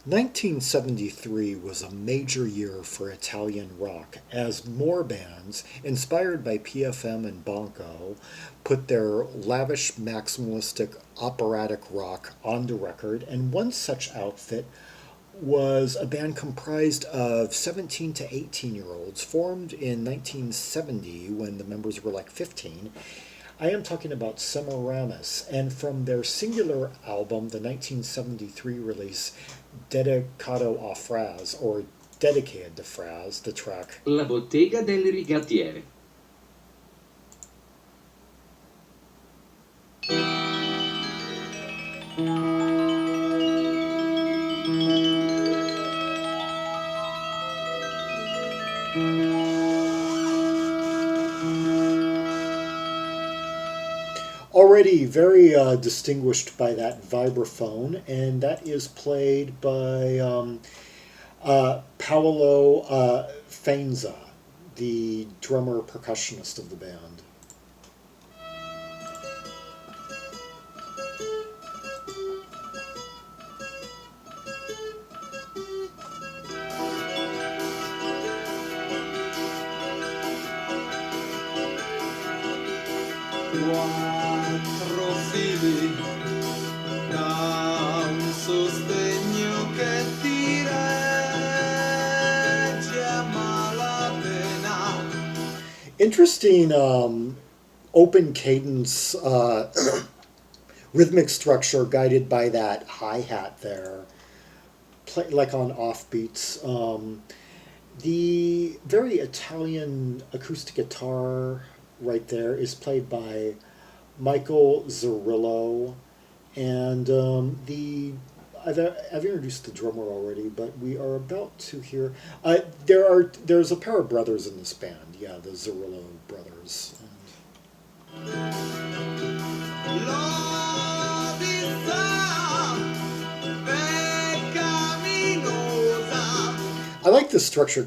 1973 was a major year for Italian rock as more bands, inspired by PFM and Bonco, put their lavish maximalistic operatic rock on the record, and one such outfit was a band comprised of 17 to 18-year-olds formed in 1970 when the members were like 15. I am talking about Semiramis, and from their singular album, the 1973 release Dedicato a Frazz, or Dedicated to Frazz, the track La Bottega del Rigattiere. already very distinguished by that vibraphone, and that is played by Paolo Faenza, the drummer percussionist of the band. Quattro fili da un sostegno che ti regge a malapena. Interesting open cadence rhythmic structure guided by that hi-hat there, like on offbeats. The very Italian acoustic guitar right there is played by Michele Zarrillo, and I've introduced the drummer already, but we are about to hear. There's a pair of brothers in this band. Yeah, the Zarrillo brothers. I like the structure.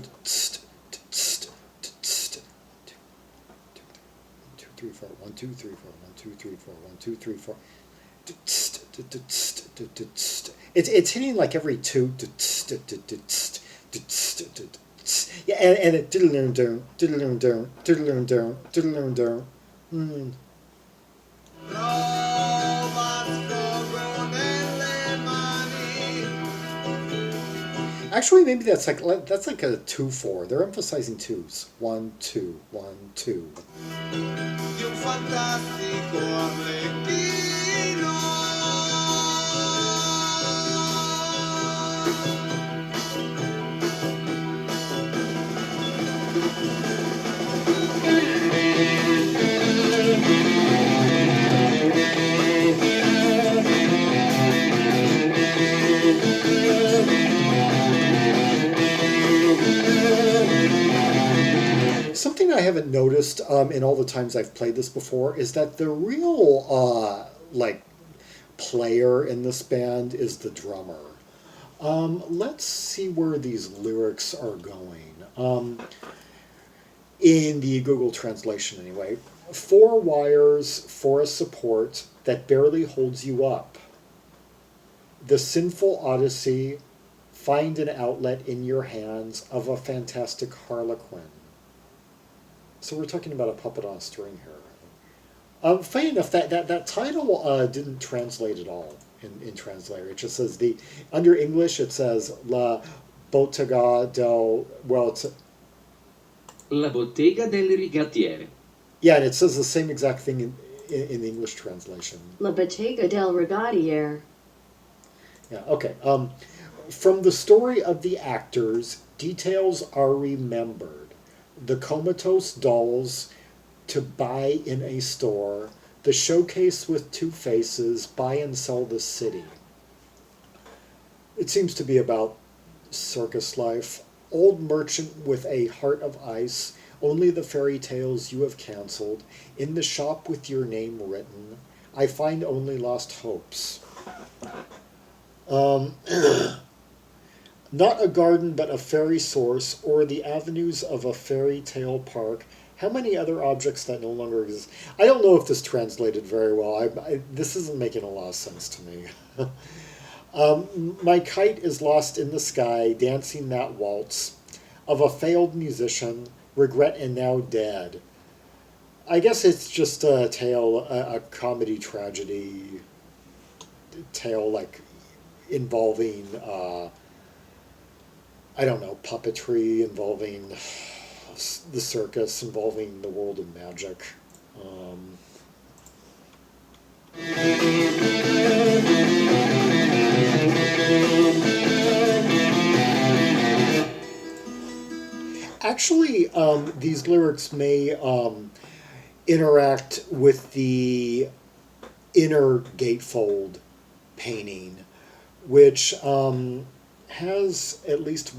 3 4 1 2 3 4 1 2 3 4 1 2 3 4. It's hitting like every two. Yeah, and it diddle down, diddle down, diddle down, diddle down. Actually, maybe that's like a 2/4. They're emphasizing twos. 1 2 1 2. Di un fantastico arlecchino. Something I haven't noticed in all the times I've played this before is that the real player in this band is the drummer. Let's see where these lyrics are going. In the Google translation, anyway. 4 wires for a support that barely holds you up. The sinful odyssey, find an outlet in your hands of a fantastic harlequin. So we're talking about a puppet on a string here. Funny enough, that title didn't translate at all in translator. It just says under English it says La Bottega del La Bottega del Rigattiere. Yeah, and it says the same exact thing in the English translation. La Bottega del Rigattiere. Yeah, okay. From the story of the actors, details are remembered. The comatose dolls to buy in a store, the showcase with 2 faces, buy and sell the city. It seems to be about circus life. Old merchant with a heart of ice, only the fairy tales you have canceled, in the shop with your name written, I find only lost hopes. Not a garden but a fairy source, or the avenues of a fairy tale park. How many other objects that no longer exist? I don't know if this translated very well. This isn't making a lot of sense to me. My kite is lost in the sky, dancing that waltz of a failed musician, regret and now dead. I guess it's just a tale, a comedy tragedy tale, like involving, I don't know, puppetry, involving the circus, involving the world of magic. Um, Actually, these lyrics may interact with the inner gatefold painting, which has at least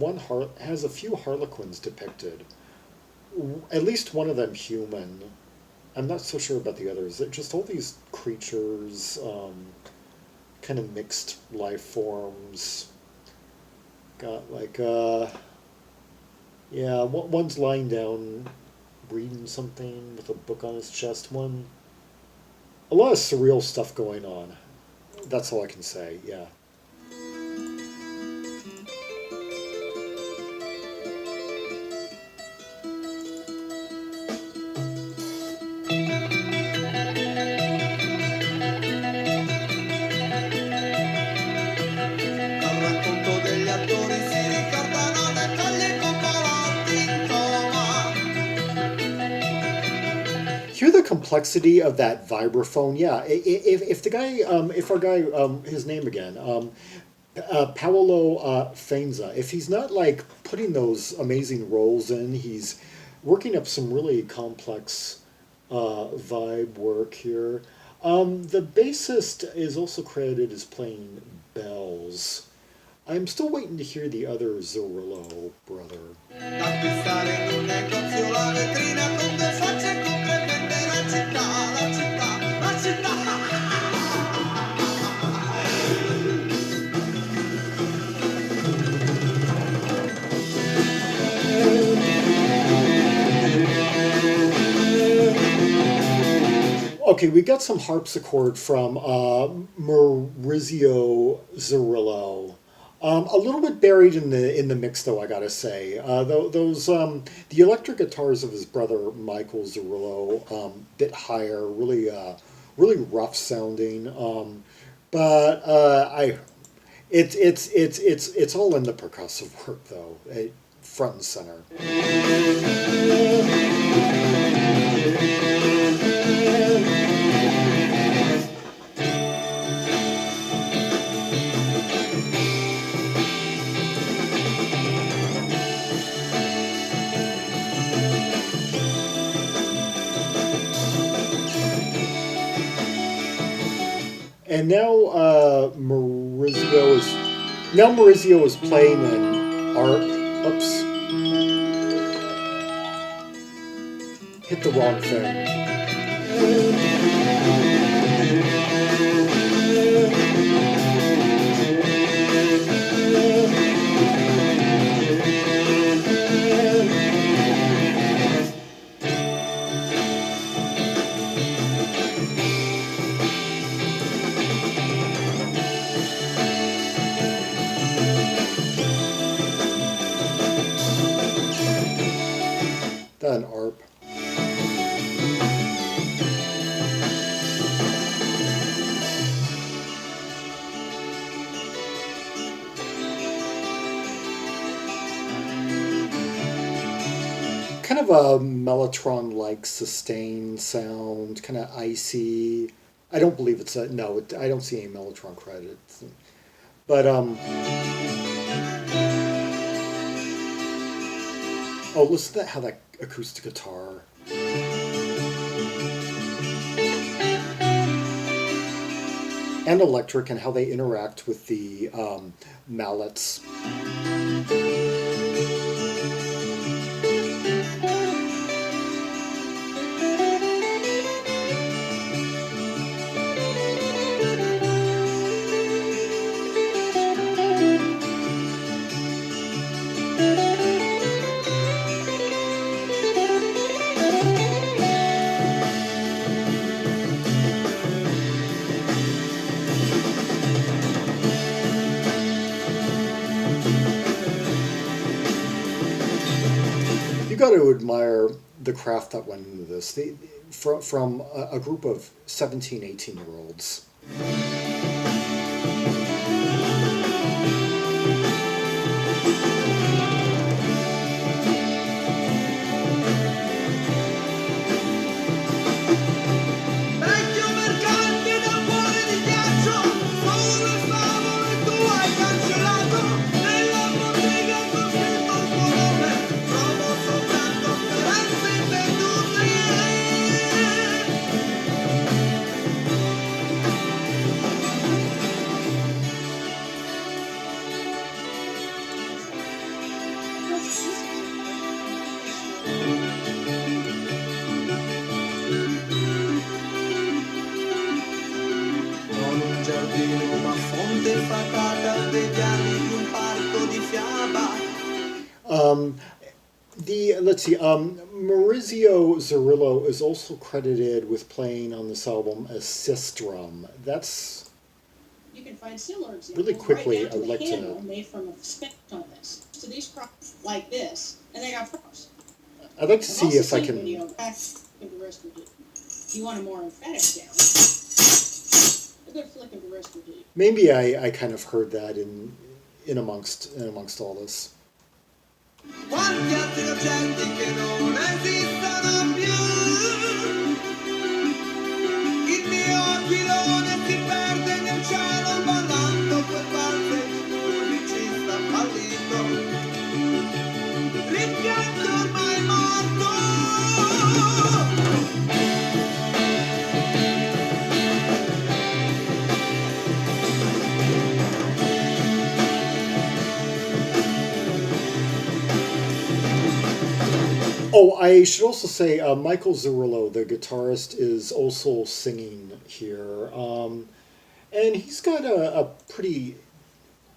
has a few harlequins depicted. At least one of them human. I'm not so sure about the others. Just all these creatures, kind of mixed life forms. Got like yeah, one's lying down reading something with a book on his chest. A lot of surreal stuff going on. That's all I can say. Yeah. Dal racconto degli attori si ricordano dettagli popolati in coma. Hear the complexity of that vibraphone. Yeah, if the guy, if our guy, his name again, Paolo Faenza, if he's not like putting those amazing rolls in, he's working up some really complex vibe work here. The bassist is also credited as playing bells. I'm still waiting to hear the other Zarrillo brother. D'acquistare in un negozio la vetrina con due facce completamente la città, la città, la città. Okay, we got some harpsichord from Maurizio Zarrillo. A little bit buried in the mix, though, I gotta say. Those the electric guitars of his brother Michael Zarrillo, bit higher, really rough sounding. But I it's all in the percussive work, though, front and center. And now Maurizio is playing an art. Oops, hit the wrong thing. An ARP. Kind of a mellotron-like sustain sound, kind of icy. I don't believe it's a no. I don't see any mellotron credits, but oh, listen to how that acoustic guitar. And electric, and how they interact with the mallets. got to admire the craft that went into this. From a group of 17, 18-year-olds. Vecchio mercante da cuore di ghiaccio, solo il favore tu hai cancellato. Nella bottega con scritto il tuo nome, trovo soltanto speranze imperdute. Non un giardino ma fonte fatata degli anni di un parco di fiaba. Let's see. Maurizio Zarrillo is also credited with playing on this album as sistrum. That's You can find similar examples really quickly. right down I'd to like the handle to. made from a spank on this. So these crops like this, and they got frogs. I'd like to I've see also if I seen a can. video back of the rest of it. You want a more emphatic sound. A good flick of the rest of it. Maybe I kind of heard that in amongst all this. Quanti altri oggetti che non esistono più. Il mio aquilone si perde nel cielo ballando quel valse di musicista fallito. Rimpianto ormai morto. Oh, I should also say Michael Zarrillo, the guitarist, is also singing here, and he's got a pretty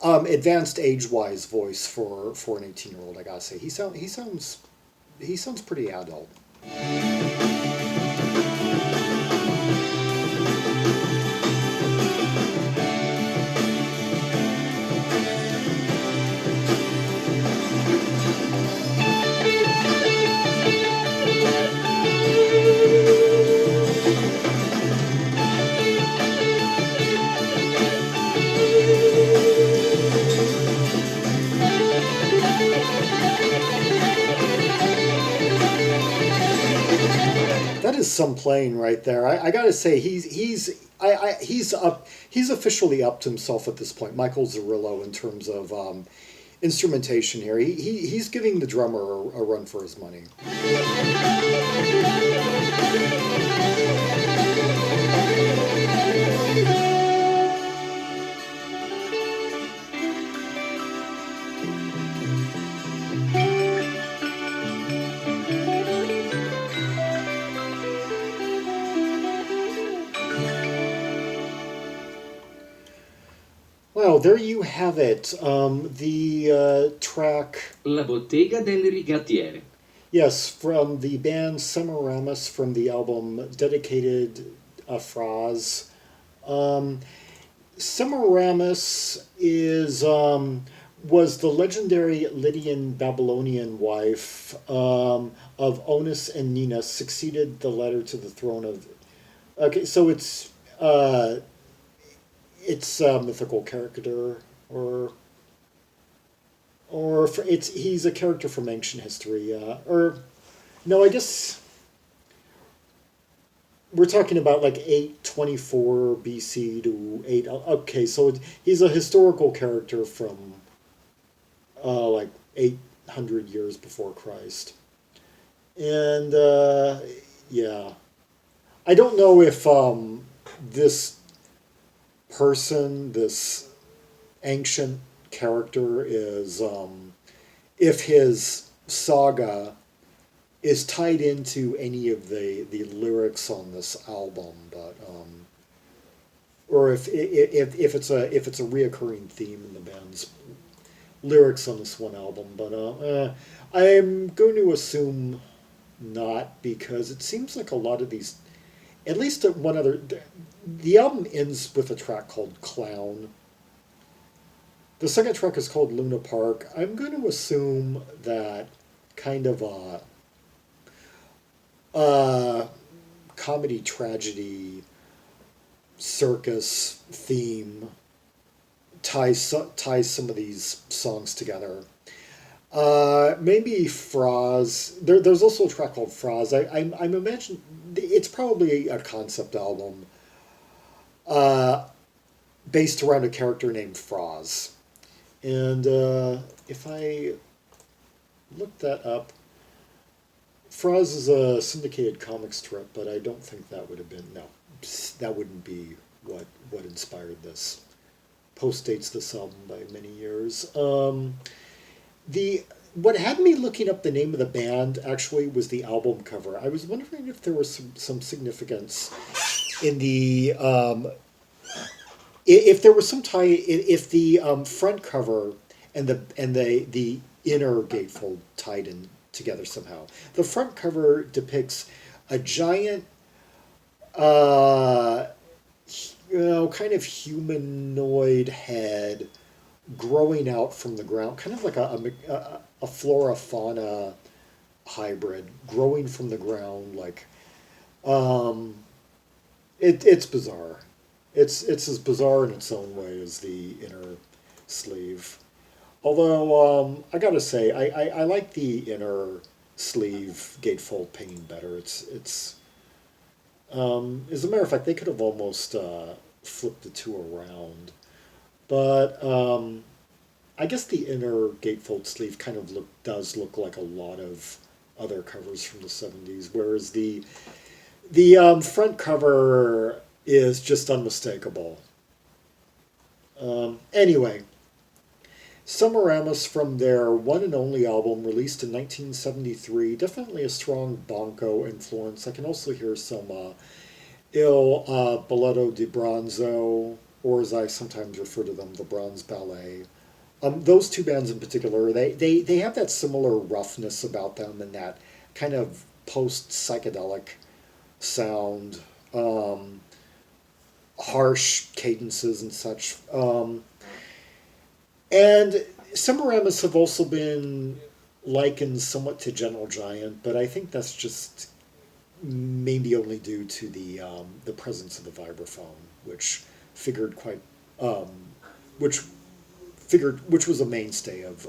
advanced age-wise voice for an 18-year-old. I gotta say, he sounds pretty adult. That is some playing right there. I gotta say he's officially upped himself at this point, Michael Zarrillo, in terms of instrumentation here. He's giving the drummer a run for his money. Well, there you have it. The track, La Bottega del Rigattiere. yes, from the band Semiramis from the album Dedicated, Frazz. Semiramis was the legendary Lydian Babylonian wife of Onus and Nina, succeeded the latter to the throne of. Okay, so it's a mythical character, he's a character from ancient history, or no, I guess we're talking about like 824 BC to 8. Okay, so he's a historical character from like 800 years before Christ, and yeah, I don't know if this person, this ancient character, is if his saga is tied into any of the lyrics on this album, but or if it's a reoccurring theme in the band's lyrics on this one album, but I'm going to assume not, because it seems like a lot of these, at least one other, the album ends with a track called Clown. The second track is called Luna Park. I'm going to assume that kind of uh, comedy, tragedy, circus theme ties some of these songs together. Maybe Frazz. There's also a track called Frazz. I'm imagining it's probably a concept album uh, based around a character named Frazz. And if I look that up, Frazz is a syndicated comic strip, but I don't think that would have been, no, that wouldn't be what inspired this. Postdates this album by many years. The what had me looking up the name of the band actually was the album cover. I was wondering if there was some significance in the if there was some tie, if the front cover and the inner gatefold tied in together somehow. The front cover depicts a giant, uh, kind of humanoid head growing out from the ground, kind of like a flora fauna hybrid growing from the ground, like um, it's bizarre. It's as bizarre in its own way as the inner sleeve. Although I gotta say, I like the inner sleeve gatefold painting better. As a matter of fact, they could have almost flipped the two around. But I guess the inner gatefold sleeve kind of does look like a lot of other covers from the 70s, whereas the front cover is just unmistakable. Anyway, Semiramis from their one and only album released in 1973, definitely a strong bongo influence. I can also hear some Il Balletto di Bronzo, or as I sometimes refer to them, the Bronze Ballet. Those two bands in particular, they have that similar roughness about them and that kind of post-psychedelic sound, harsh cadences and such. And Semiramis have also been likened somewhat to Gentle Giant, but I think that's just maybe only due to the presence of the vibraphone, which figured quite um, which which was a mainstay of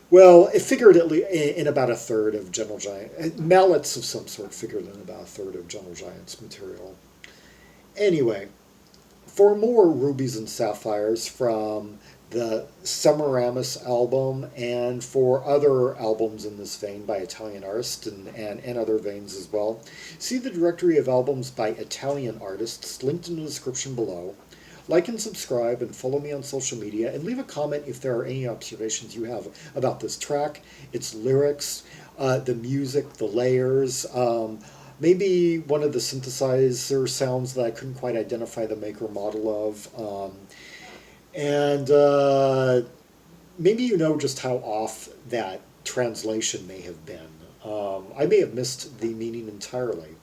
well, it figured at least in about a third of Gentle Giant. Mallets of some sort figured in about a third of Gentle Giant's material. Anyway, for more rubies and sapphires from the Semiramis album and for other albums in this vein by Italian artists and other veins as well, see the directory of albums by Italian artists linked in the description below. Like and subscribe and follow me on social media and leave a comment if there are any observations you have about this track, its lyrics, the music, the layers, maybe one of the synthesizer sounds that I couldn't quite identify the make or model of. And maybe you know just how off that translation may have been. I may have missed the meaning entirely.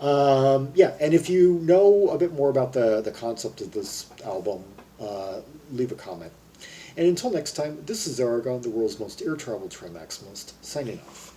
Yeah, and if you know a bit more about the concept of this album, leave a comment. And until next time, this is Zaragon, the world's most ear-traveled trim maximalist, signing off.